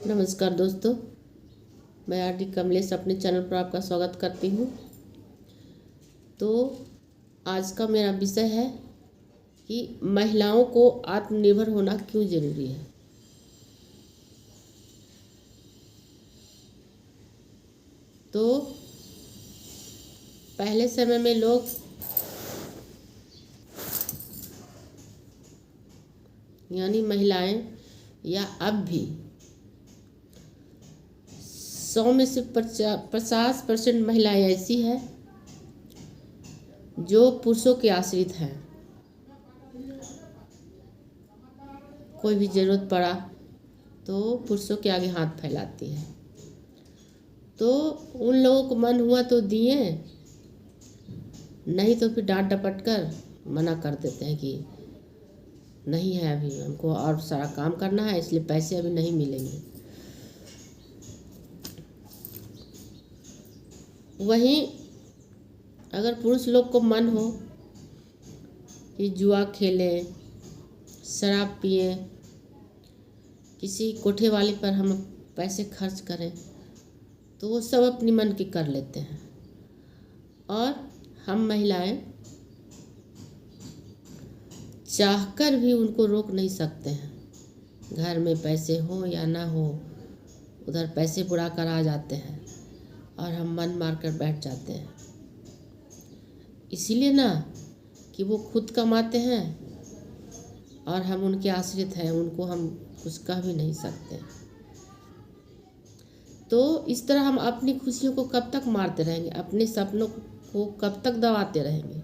नमस्कार दोस्तों, मैं आरडी कमलेश अपने चैनल पर आपका स्वागत करती हूँ। तो आज का मेरा विषय है कि महिलाओं को आत्मनिर्भर होना क्यों ज़रूरी है। तो पहले समय में लोग यानी महिलाएं या अब भी 100 में से 50% महिलाएं ऐसी हैं जो पुरुषों के आश्रित हैं। कोई भी ज़रूरत पड़ा तो पुरुषों के आगे हाथ फैलाती है। तो उन लोगों को मन हुआ तो दिए, नहीं तो फिर डांट डपट कर मना कर देते हैं कि नहीं है, अभी हमको और सारा काम करना है, इसलिए पैसे अभी नहीं मिलेंगे। वहीं अगर पुरुष लोग को मन हो कि जुआ खेलें, शराब पिए, किसी कोठे वाले पर हम पैसे खर्च करें, तो वो सब अपनी मन की कर लेते हैं। और हम महिलाएं चाहकर भी उनको रोक नहीं सकते हैं। घर में पैसे हो या ना हो, उधर पैसे बुरा कर आ जाते हैं और हम मन मार कर बैठ जाते हैं। इसीलिए ना कि वो खुद कमाते हैं और हम उनके आश्रित हैं, उनको हम कुछ कह भी नहीं सकते। तो इस तरह हम अपनी खुशियों को कब तक मारते रहेंगे, अपने सपनों को कब तक दबाते रहेंगे।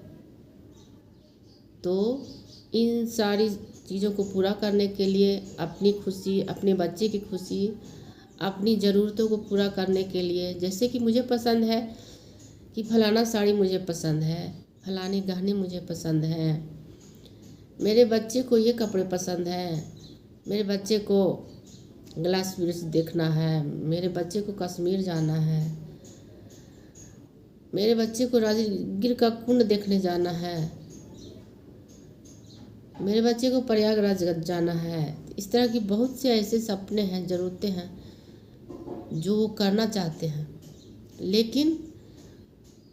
तो इन सारी चीज़ों को पूरा करने के लिए, अपनी खुशी, अपने बच्चे की खुशी, अपनी ज़रूरतों को पूरा करने के लिए, जैसे कि मुझे पसंद है कि फलाना साड़ी मुझे पसंद है, फलाने गहने मुझे पसंद हैं, मेरे बच्चे को ये कपड़े पसंद हैं, मेरे बच्चे को ग्लास ब्रिज देखना है, मेरे बच्चे को कश्मीर जाना है, मेरे बच्चे को राजगीर का कुंड देखने जाना है, मेरे बच्चे को प्रयागराज जाना है। इस तरह की बहुत से ऐसे सपने हैं, ज़रूरतें हैं जो वो करना चाहते हैं, लेकिन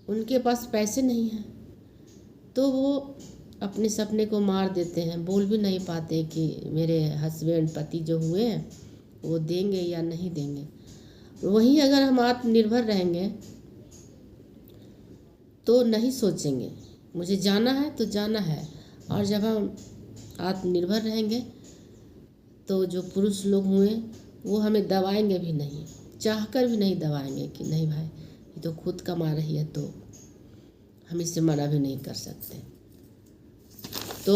उनके पास पैसे नहीं हैं। तो वो अपने सपने को मार देते हैं, बोल भी नहीं पाते कि मेरे हस्बैंड, पति जो हुए हैं वो देंगे या नहीं देंगे। वहीं अगर हम आत्मनिर्भर रहेंगे तो नहीं सोचेंगे, मुझे जाना है तो जाना है। और जब हम आत्मनिर्भर रहेंगे तो जो पुरुष लोग हुए वो हमें दबाएंगे भी नहीं, चाहकर भी नहीं दबाएंगे कि नहीं भाई, ये तो खुद कमा रही है तो हम इससे मना भी नहीं कर सकते। तो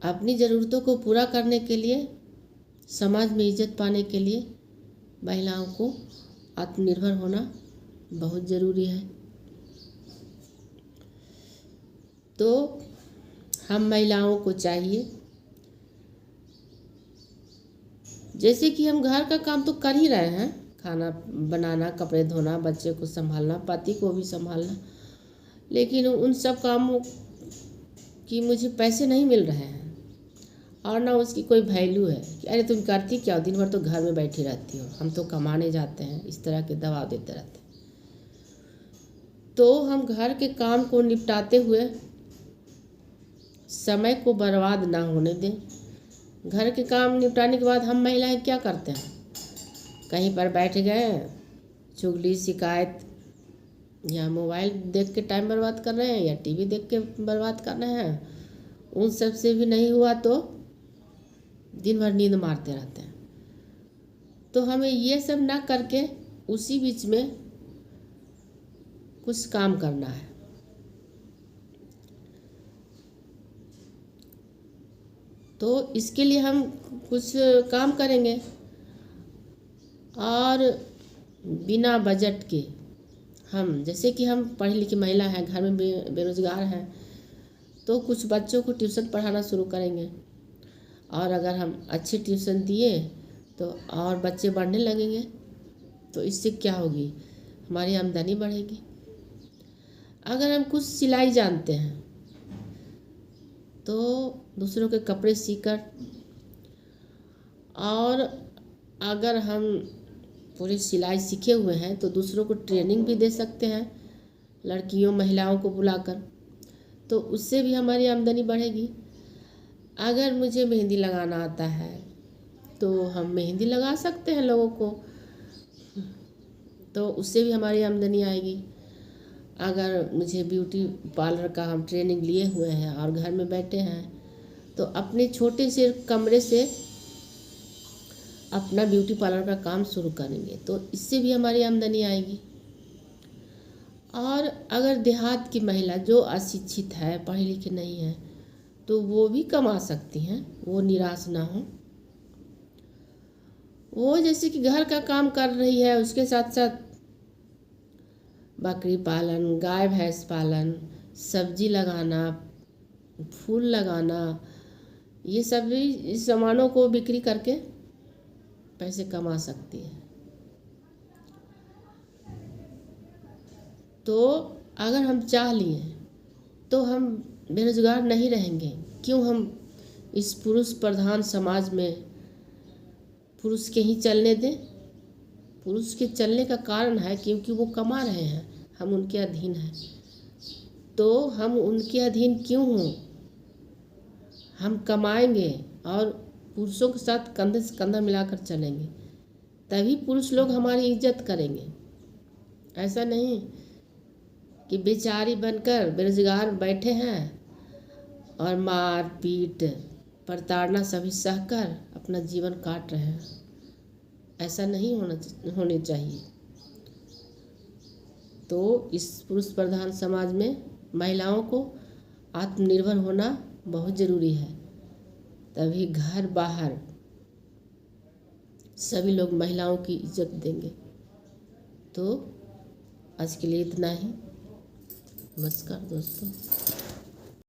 अपनी ज़रूरतों को पूरा करने के लिए, समाज में इज्जत पाने के लिए महिलाओं को आत्मनिर्भर होना बहुत ज़रूरी है। तो हम महिलाओं को चाहिए, जैसे कि हम घर का काम तो कर ही रहे हैं, खाना बनाना, कपड़े धोना, बच्चे को संभालना, पति को भी संभालना, लेकिन उन सब कामों की मुझे पैसे नहीं मिल रहे हैं और ना उसकी कोई वैल्यू है कि अरे तुम करती क्या हो, दिन भर तो घर में बैठी रहती हो, हम तो कमाने जाते हैं। इस तरह के दबाव देते रहते हैं। तो हम घर के काम को निपटाते हुए समय को बर्बाद ना होने दें। घर के काम निपटाने के बाद हम महिलाएं क्या करते हैं, कहीं पर बैठ गए, चुगली, शिकायत, या मोबाइल देख के टाइम बर्बाद कर रहे हैं या टीवी देख के बर्बाद कर रहे हैं। उन सब से भी नहीं हुआ तो दिन भर नींद मारते रहते हैं। तो हमें ये सब ना करके उसी बीच में कुछ काम करना है। तो इसके लिए हम कुछ काम करेंगे और बिना बजट के हम, जैसे कि हम पढ़ी लिखी महिला हैं, घर में बेरोजगार हैं, तो कुछ बच्चों को ट्यूशन पढ़ाना शुरू करेंगे। और अगर हम अच्छे ट्यूशन दिए तो और बच्चे बढ़ने लगेंगे, तो इससे क्या होगी, हमारी आमदनी बढ़ेगी। अगर हम कुछ सिलाई जानते हैं तो दूसरों के कपड़े सीकर और अगर हम पूरी सिलाई सीखे हुए हैं तो दूसरों को ट्रेनिंग भी दे सकते हैं, लड़कियों महिलाओं को बुलाकर, तो उससे भी हमारी आमदनी बढ़ेगी। अगर मुझे मेहंदी लगाना आता है तो हम मेहंदी लगा सकते हैं लोगों को, तो उससे भी हमारी आमदनी आएगी। अगर मुझे ब्यूटी पार्लर का हम ट्रेनिंग लिए हुए हैं और घर में बैठे हैं तो अपने छोटे से कमरे से अपना ब्यूटी पार्लर का काम शुरू करेंगे तो इससे भी हमारी आमदनी आएगी। और अगर देहात की महिला जो अशिक्षित है, पढ़ी लिखी नहीं है, तो वो भी कमा सकती हैं, वो निराश ना हो। वो जैसे कि घर का काम कर रही है, उसके साथ साथ बकरी पालन, गाय भैंस पालन, सब्जी लगाना, फूल लगाना, ये सभी सामानों को बिक्री करके पैसे कमा सकती है। तो अगर हम चाह लिए तो हम बेरोजगार नहीं रहेंगे। क्यों हम इस पुरुष प्रधान समाज में पुरुष के ही चलने दें? पुरुष के चलने का कारण है क्योंकि वो कमा रहे हैं, हम उनके अधीन हैं। तो हम उनके अधीन क्यों हों? हम कमाएंगे और पुरुषों के साथ कंधे से कंधा मिलाकर चलेंगे, तभी पुरुष लोग हमारी इज्जत करेंगे। ऐसा नहीं कि बेचारी बनकर बेरोजगार बैठे हैं और मार पीट प्रताड़ना सभी सहकर अपना जीवन काट रहे हैं। ऐसा नहीं होने चाहिए। तो इस पुरुष प्रधान समाज में महिलाओं को आत्मनिर्भर होना बहुत ज़रूरी है, तभी घर बाहर सभी लोग महिलाओं की इज्जत देंगे। तो आज के लिए इतना ही। नमस्कार दोस्तों।